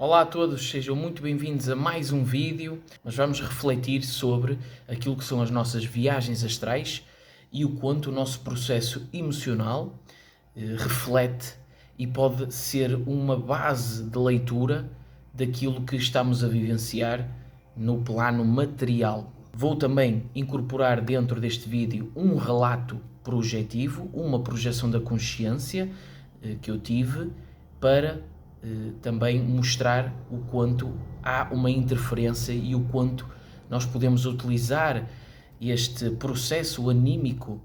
Olá a todos, sejam muito bem-vindos a mais um vídeo. Nós vamos refletir sobre aquilo que são as nossas viagens astrais e o quanto o nosso processo emocional reflete e pode ser uma base de leitura daquilo que estamos a vivenciar no plano material. Vou também incorporar dentro deste vídeo um relato projetivo, uma projeção da consciência que eu tive para também mostrar o quanto há uma interferência e o quanto nós podemos utilizar este processo anímico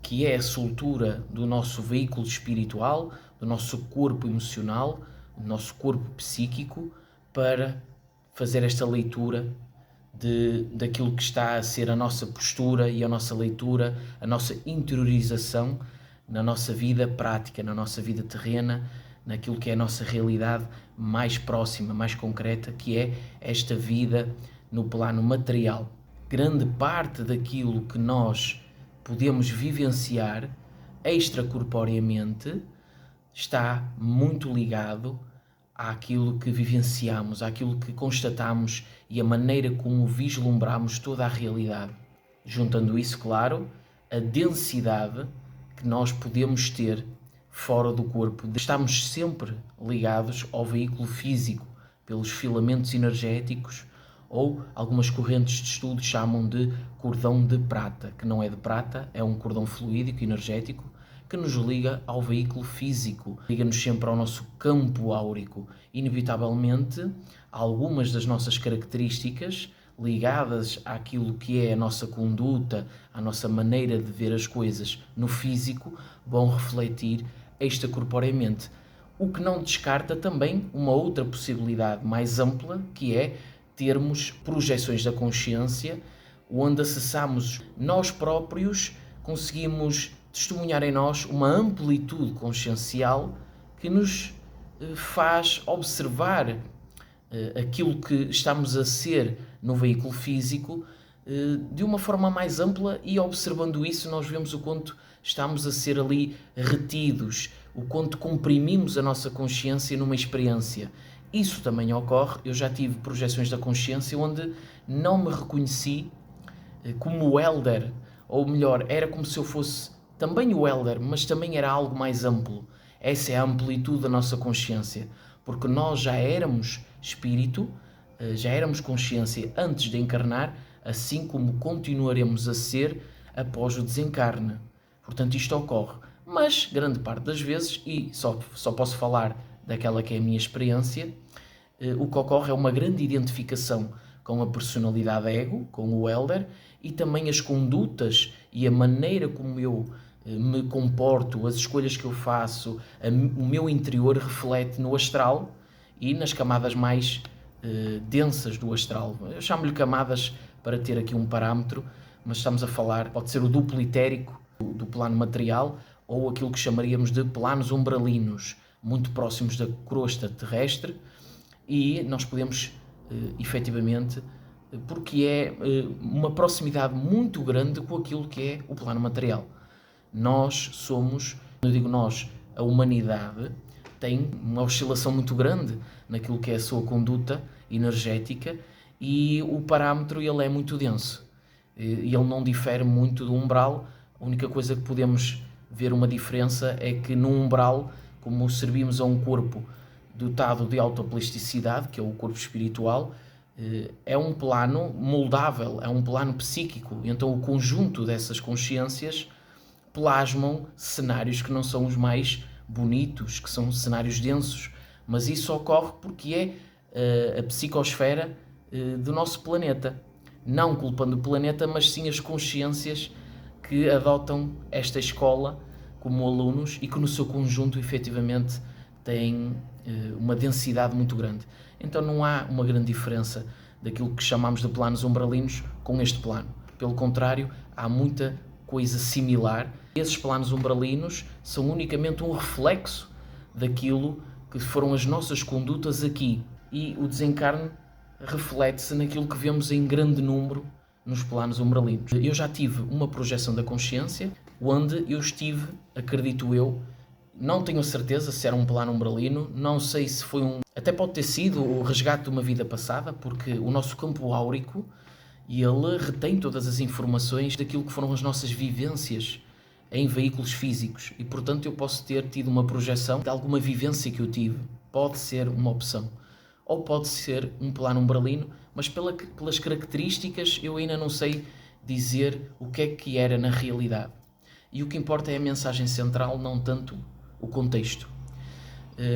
que é a soltura do nosso veículo espiritual, do nosso corpo emocional, do nosso corpo psíquico, para fazer esta leitura daquilo que está a ser a nossa postura e a nossa leitura, a nossa interiorização na nossa vida prática, na nossa vida terrena, naquilo que é a nossa realidade mais próxima, mais concreta, que é esta vida no plano material. Grande parte daquilo que nós podemos vivenciar extracorporeamente está muito ligado àquilo que vivenciamos, àquilo que constatamos e a maneira como vislumbramos toda a realidade. Juntando isso, claro, a densidade que nós podemos ter fora do corpo. Estamos sempre ligados ao veículo físico pelos filamentos energéticos, ou algumas correntes de estudo chamam de cordão de prata, que não é de prata, é um cordão fluídico, energético, que nos liga ao veículo físico, liga-nos sempre ao nosso campo áurico. Inevitavelmente, algumas das nossas características ligadas àquilo que é a nossa conduta, à nossa maneira de ver as coisas no físico, vão refletir extracorporeamente. O que não descarta também uma outra possibilidade mais ampla, que é termos projeções da consciência, onde acessamos nós próprios, conseguimos testemunhar em nós uma amplitude consciencial que nos faz observar aquilo que estamos a ser no veículo físico de uma forma mais ampla, e observando isso nós vemos o quanto estamos a ser ali retidos, o quanto comprimimos a nossa consciência numa experiência. Isso também ocorre, eu já tive projeções da consciência onde não me reconheci como o elder, ou melhor, era como se eu fosse também o elder, mas também era algo mais amplo. Essa é a amplitude da nossa consciência, porque nós já éramos espírito, já éramos consciência antes de encarnar, assim como continuaremos a ser após o desencarne. Portanto, isto ocorre. Mas, grande parte das vezes, e só posso falar daquela que é a minha experiência, o que ocorre é uma grande identificação com a personalidade ego, com o elder, e também as condutas e a maneira como eu me comporto, as escolhas que eu faço, o meu interior reflete no astral e nas camadas mais densas do astral. Eu chamo-lhe camadas para ter aqui um parâmetro, mas estamos a falar, pode ser o duplo etérico do plano material, ou aquilo que chamaríamos de planos umbralinos, muito próximos da crosta terrestre, e nós podemos, efetivamente, porque é uma proximidade muito grande com aquilo que é o plano material. Nós somos, eu digo nós, a humanidade tem uma oscilação muito grande naquilo que é a sua conduta energética, e o parâmetro ele é muito denso. Ele não difere muito do umbral. A única coisa que podemos ver uma diferença é que no umbral, como servimos a um corpo dotado de autoplasticidade, que é o corpo espiritual, é um plano moldável, é um plano psíquico. Então o conjunto dessas consciências plasmam cenários que não são os mais bonitos, que são cenários densos, mas isso ocorre porque é a psicosfera do nosso planeta. Não culpando o planeta, mas sim as consciências que adotam esta escola como alunos e que no seu conjunto efetivamente têm uma densidade muito grande. Então não há uma grande diferença daquilo que chamamos de planos umbralinos com este plano. Pelo contrário, há muita coisa similar. Esses planos umbralinos são unicamente um reflexo daquilo que foram as nossas condutas aqui, e o desencarne reflete-se naquilo que vemos em grande número nos planos umbralinos. Eu já tive uma projeção da consciência onde eu estive, acredito eu, Não tenho certeza se era um plano umbralino, não sei se foi um... Até pode ter sido o resgate de uma vida passada, porque o nosso campo áurico, ele retém todas as informações daquilo que foram as nossas vivências em veículos físicos e, portanto, eu posso ter tido uma projeção de alguma vivência que eu tive. Pode ser uma opção. Ou pode ser um plano umbralino, mas pelas características eu ainda não sei dizer o que era na realidade. E o que importa é a mensagem central, não tanto o contexto.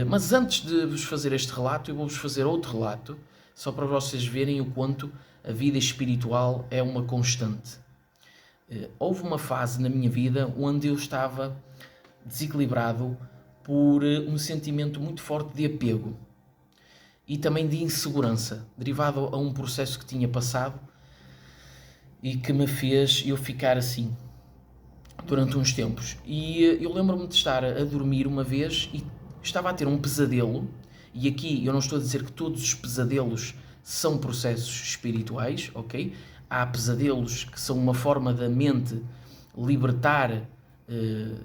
Mas antes de vos fazer este relato, eu vou-vos fazer outro relato, só para vocês verem o quanto a vida espiritual é uma constante. Houve uma fase na minha vida onde eu estava desequilibrado por um sentimento muito forte de apego e também de insegurança, derivado a um processo que tinha passado e que me fez eu ficar assim durante uns tempos. E eu lembro-me de estar a dormir uma vez e estava a ter um pesadelo, e aqui eu não estou a dizer que todos os pesadelos são processos espirituais, ok? Há pesadelos que são uma forma da mente libertar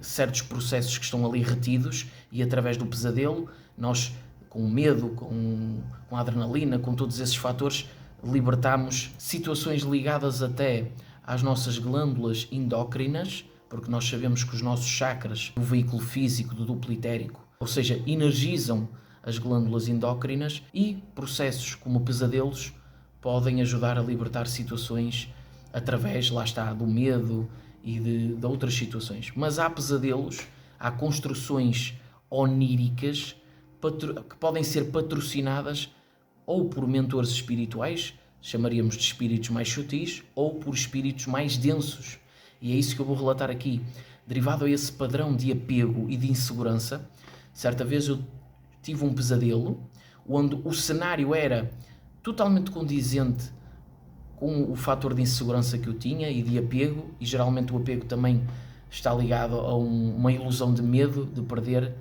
certos processos que estão ali retidos, e através do pesadelo nós, com o medo, com a adrenalina, com todos esses fatores, libertamos situações ligadas até às nossas glândulas endócrinas, porque nós sabemos que os nossos chakras, o veículo físico do duplo etérico, ou seja, energizam as glândulas endócrinas, e processos como pesadelos podem ajudar a libertar situações através, lá está, do medo e de outras situações. Mas há pesadelos, há construções oníricas que podem ser patrocinadas ou por mentores espirituais, chamaríamos de espíritos mais sutis, ou por espíritos mais densos. E é isso que eu vou relatar aqui. Derivado a esse padrão de apego e de insegurança, certa vez eu tive um pesadelo onde o cenário era totalmente condizente com o fator de insegurança que eu tinha e de apego, e geralmente o apego também está ligado a uma ilusão de medo de perder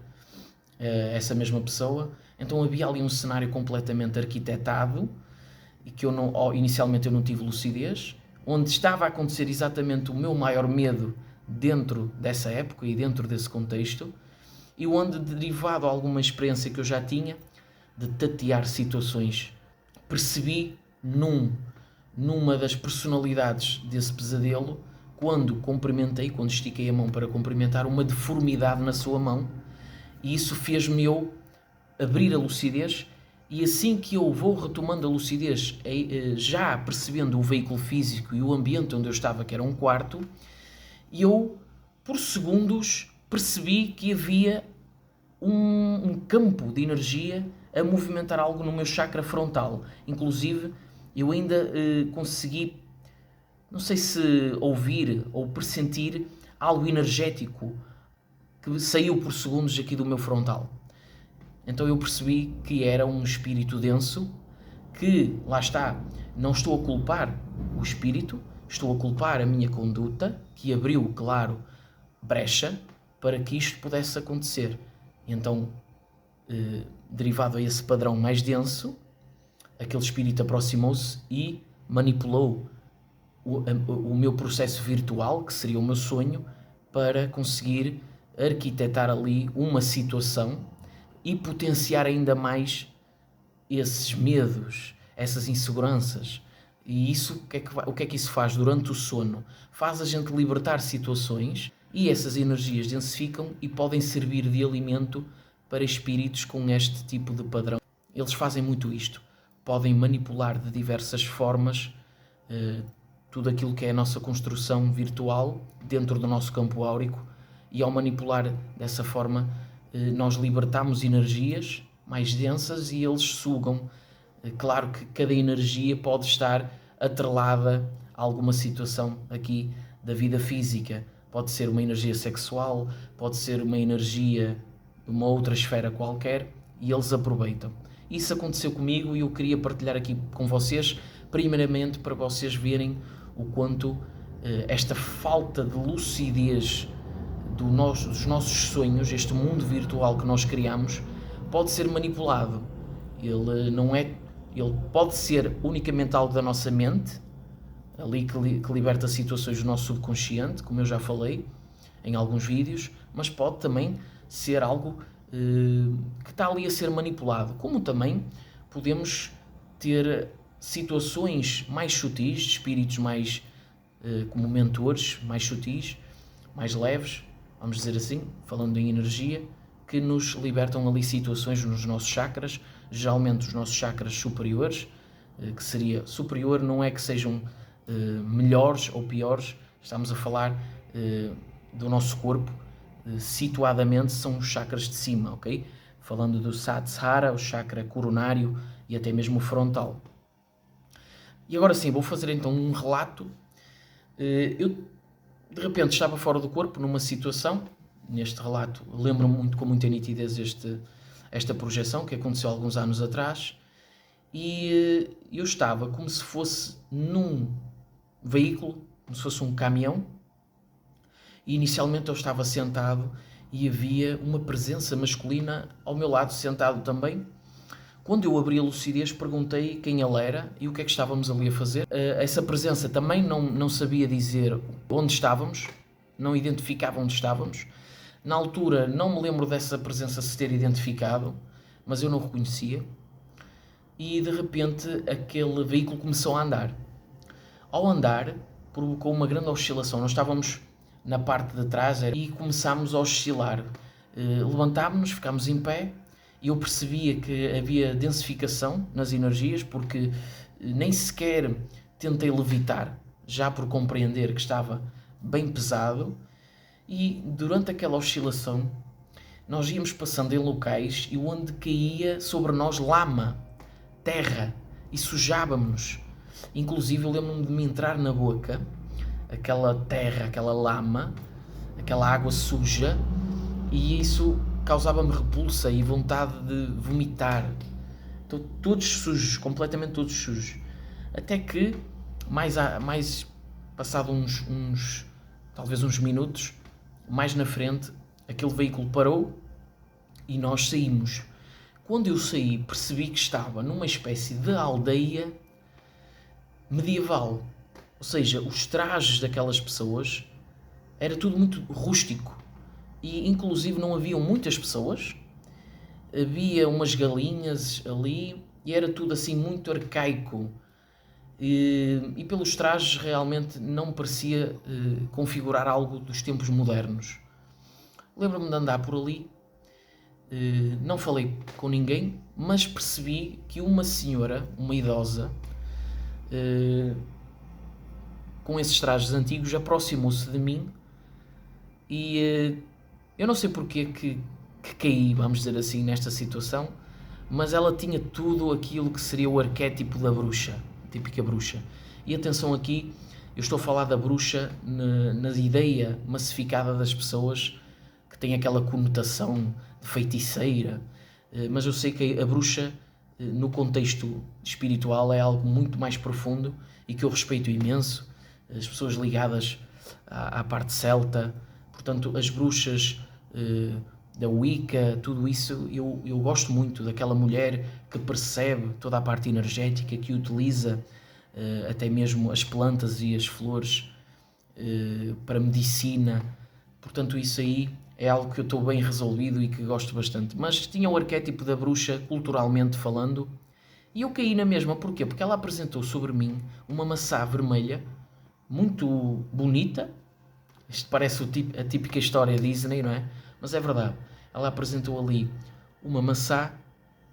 essa mesma pessoa. Então havia ali um cenário completamente arquitetado e que inicialmente eu não tive lucidez, onde estava a acontecer exatamente o meu maior medo dentro dessa época e dentro desse contexto, e onde, derivado a alguma experiência que eu já tinha de tatear situações, percebi numa das personalidades desse pesadelo, quando estiquei a mão para cumprimentar, uma deformidade na sua mão, e isso fez-me eu abrir a lucidez. E assim que eu vou retomando a lucidez, já percebendo o veículo físico e o ambiente onde eu estava, que era um quarto, eu, por segundos, percebi que havia um campo de energia a movimentar algo no meu chakra frontal. Inclusive, eu ainda consegui, não sei se ouvir ou pressentir, algo energético que saiu por segundos aqui do meu frontal. Então eu percebi que era um espírito denso, que, lá está, não estou a culpar o espírito, estou a culpar a minha conduta, que abriu, claro, brecha para que isto pudesse acontecer. Então, derivado a esse padrão mais denso, aquele espírito aproximou-se e manipulou o meu processo virtual, que seria o meu sonho, para conseguir arquitetar ali uma situação e potenciar ainda mais esses medos, essas inseguranças. E isso, o que é que isso faz durante o sono? Faz a gente libertar situações, e essas energias densificam e podem servir de alimento para espíritos com este tipo de padrão. Eles fazem muito isto. Podem manipular de diversas formas tudo aquilo que é a nossa construção virtual dentro do nosso campo áurico, e ao manipular dessa forma nós libertamos energias mais densas e eles sugam. Claro que cada energia pode estar atrelada a alguma situação aqui da vida física. Pode ser uma energia sexual, pode ser uma energia de uma outra esfera qualquer, e eles aproveitam. Isso aconteceu comigo e eu queria partilhar aqui com vocês, primeiramente para vocês verem o quanto esta falta de lucidez dos nossos sonhos, este mundo virtual que nós criamos, pode ser manipulado. Ele pode ser unicamente algo da nossa mente, ali que liberta situações do nosso subconsciente, como eu já falei em alguns vídeos, mas pode também ser algo que está ali a ser manipulado, como também podemos ter situações mais sutis, de espíritos mais como mentores, mais sutis, mais leves, vamos dizer assim, falando em energia, que nos libertam ali situações nos nossos chakras, geralmente os nossos chakras superiores, que seria superior, não é que sejam melhores ou piores, estamos a falar do nosso corpo, situadamente são os chakras de cima, ok? Falando do Sahasrara, o chakra coronário e até mesmo o frontal. E agora sim, vou fazer então um relato. Eu de repente estava fora do corpo numa situação, neste relato lembro-me muito, com muita nitidez esta projeção que aconteceu há alguns anos atrás, e eu estava como se fosse num veículo, como se fosse um caminhão, e inicialmente eu estava sentado e havia uma presença masculina ao meu lado, sentado também. Quando eu abri a lucidez, perguntei quem ele era e o que é que estávamos ali a fazer. Essa presença também não sabia dizer onde estávamos, não identificava onde estávamos. Na altura não me lembro dessa presença se ter identificado, mas eu não reconhecia. E de repente aquele veículo começou a andar. Ao andar, provocou uma grande oscilação. Nós estávamos na parte de trás e começámos a oscilar. Levantámos-nos, ficámos em pé e eu percebia que havia densificação nas energias, porque nem sequer tentei levitar, já por compreender que estava bem pesado, e durante aquela oscilação nós íamos passando em locais e onde caía sobre nós lama, terra, e sujávamos-nos. Inclusive eu lembro-me de me entrar na boca aquela terra, aquela lama, aquela água suja, e isso causava-me repulsa e vontade de vomitar. Todos sujos, completamente todos sujos. Até que, mais passado talvez uns minutos, mais na frente, aquele veículo parou e nós saímos. Quando eu saí, percebi que estava numa espécie de aldeia medieval. Ou seja, os trajes daquelas pessoas era tudo muito rústico. E inclusive não haviam muitas pessoas, havia umas galinhas ali e era tudo assim muito arcaico. E pelos trajes realmente não parecia configurar algo dos tempos modernos. Lembro-me de andar por ali, não falei com ninguém, mas percebi que uma senhora, uma idosa, com esses trajes antigos, aproximou-se de mim e eu não sei porque que caí, vamos dizer assim, nesta situação, mas ela tinha tudo aquilo que seria o arquétipo da bruxa, a típica bruxa. E atenção aqui, eu estou a falar da bruxa na ideia massificada das pessoas, que tem aquela conotação de feiticeira, mas eu sei que a bruxa, no contexto espiritual, é algo muito mais profundo e que eu respeito imenso. As pessoas ligadas à parte celta, portanto, as bruxas da Wicca, tudo isso, eu gosto muito daquela mulher que percebe toda a parte energética, que utiliza até mesmo as plantas e as flores para medicina. Portanto, isso aí é algo que eu estou bem resolvido e que gosto bastante. Mas tinha o arquétipo da bruxa, culturalmente falando, e eu caí na mesma. Porquê? Porque ela apresentou sobre mim uma maçã vermelha, muito bonita. Isto parece a típica história Disney, não é? Mas é verdade. Ela apresentou ali uma maçã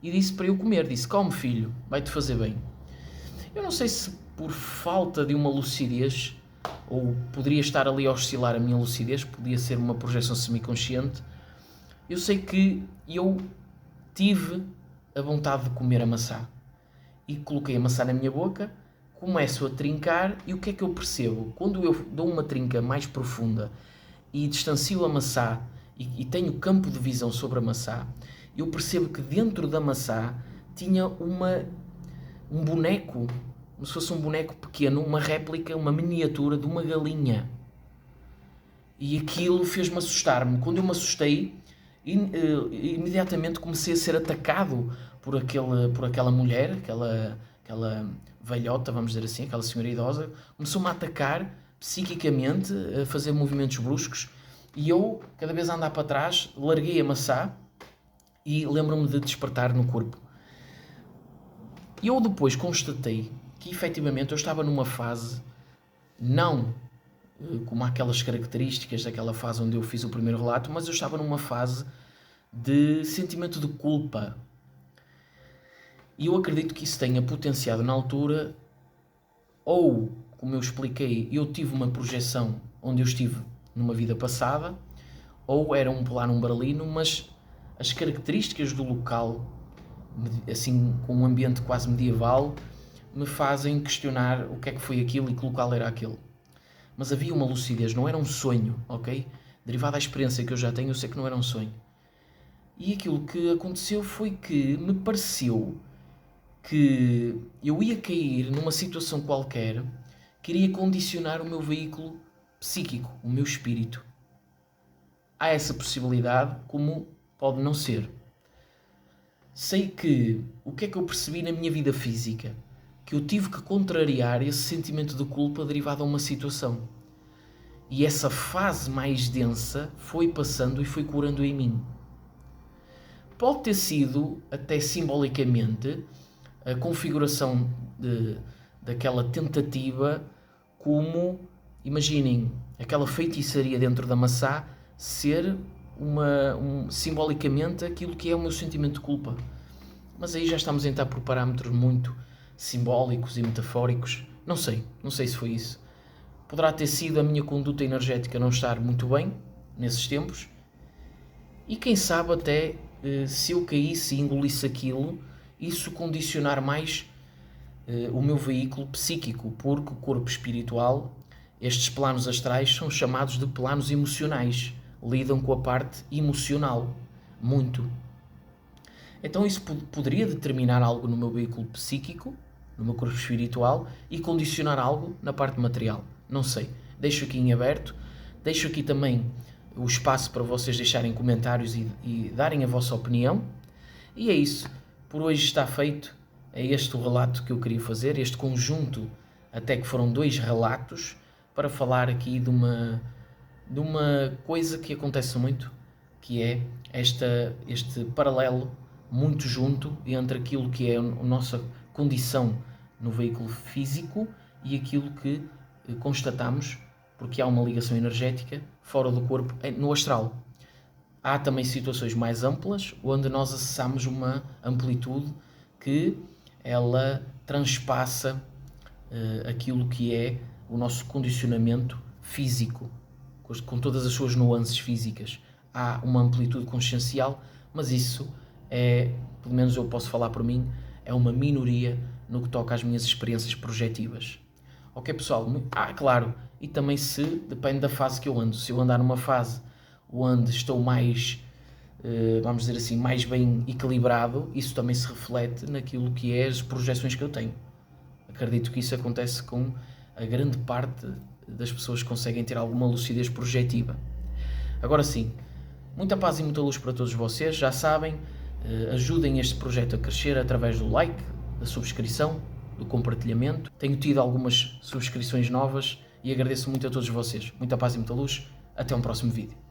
e disse para eu comer. Disse: come, filho, vai-te fazer bem. Eu não sei se por falta de uma lucidez, ou poderia estar ali a oscilar a minha lucidez, podia ser uma projeção semiconsciente. Eu sei que eu tive a vontade de comer a maçã. E coloquei a maçã na minha boca, começo a trincar, e o que é que eu percebo? Quando eu dou uma trinca mais profunda e distancio a maçã e tenho campo de visão sobre a maçã, eu percebo que dentro da maçã tinha um boneco, como se fosse um boneco pequeno, uma réplica, uma miniatura de uma galinha. E aquilo fez-me assustar-me. Quando eu me assustei, imediatamente comecei a ser atacado por aquela mulher, aquela velhota, vamos dizer assim, aquela senhora idosa. Começou-me a atacar psiquicamente, a fazer movimentos bruscos, E eu, cada vez a andar para trás, larguei a maçã e lembro-me de despertar no corpo. E eu depois constatei que efetivamente eu estava numa fase, não como aquelas características daquela fase onde eu fiz o primeiro relato, mas eu estava numa fase de sentimento de culpa. E eu acredito que isso tenha potenciado na altura, ou, como eu expliquei, eu tive uma projeção onde eu estive numa vida passada, ou era um plano umbralino, mas as características do local, assim com um ambiente quase medieval, me fazem questionar o que é que foi aquilo e que local era aquele. Mas havia uma lucidez, não era um sonho, ok? Derivado da experiência que eu já tenho, eu sei que não era um sonho. E aquilo que aconteceu foi que me pareceu que eu ia cair numa situação qualquer que iria condicionar o meu veículo psíquico, o meu espírito. Há essa possibilidade, como pode não ser. Sei que o que é que eu percebi na minha vida física? Que eu tive que contrariar esse sentimento de culpa derivado a uma situação. E essa fase mais densa foi passando e foi curando em mim. Pode ter sido, até simbolicamente, a configuração daquela tentativa, como, imaginem, aquela feitiçaria dentro da maçã ser simbolicamente aquilo que é o meu sentimento de culpa. Mas aí já estamos a entrar por parâmetros muito simbólicos e metafóricos. Não sei se foi isso. Poderá ter sido a minha conduta energética não estar muito bem nesses tempos. E quem sabe até se eu caísse e engolisse aquilo, isso condicionar mais o meu veículo psíquico, porque o corpo espiritual, estes planos astrais são chamados de planos emocionais, lidam com a parte emocional, muito. Então isso poderia determinar algo no meu veículo psíquico, no meu corpo espiritual, e condicionar algo na parte material. Não sei. Deixo aqui em aberto. Deixo aqui também o espaço para vocês deixarem comentários e darem a vossa opinião. E é isso. Por hoje está feito. É este o relato que eu queria fazer, este conjunto, até que foram 2 relatos, para falar aqui de uma coisa que acontece muito, que é este paralelo muito junto entre aquilo que é a nossa condição no veículo físico e aquilo que constatamos, porque há uma ligação energética fora do corpo, no astral. Há também situações mais amplas, onde nós acessamos uma amplitude que ela transpassa aquilo que é o nosso condicionamento físico, com todas as suas nuances físicas. Há uma amplitude consciencial, mas isso é, pelo menos eu posso falar por mim, é uma minoria no que toca às minhas experiências projetivas. Ok, pessoal? Claro, e também depende da fase que eu ando. Se eu andar numa fase onde estou mais, vamos dizer assim, mais bem equilibrado, isso também se reflete naquilo que é as projeções que eu tenho. Acredito que isso acontece com a grande parte das pessoas que conseguem ter alguma lucidez projetiva. Agora sim, muita paz e muita luz para todos vocês. Já sabem, ajudem este projeto a crescer através do like, da subscrição, do compartilhamento. Tenho tido algumas subscrições novas e agradeço muito a todos vocês. Muita paz e muita luz. Até um próximo vídeo.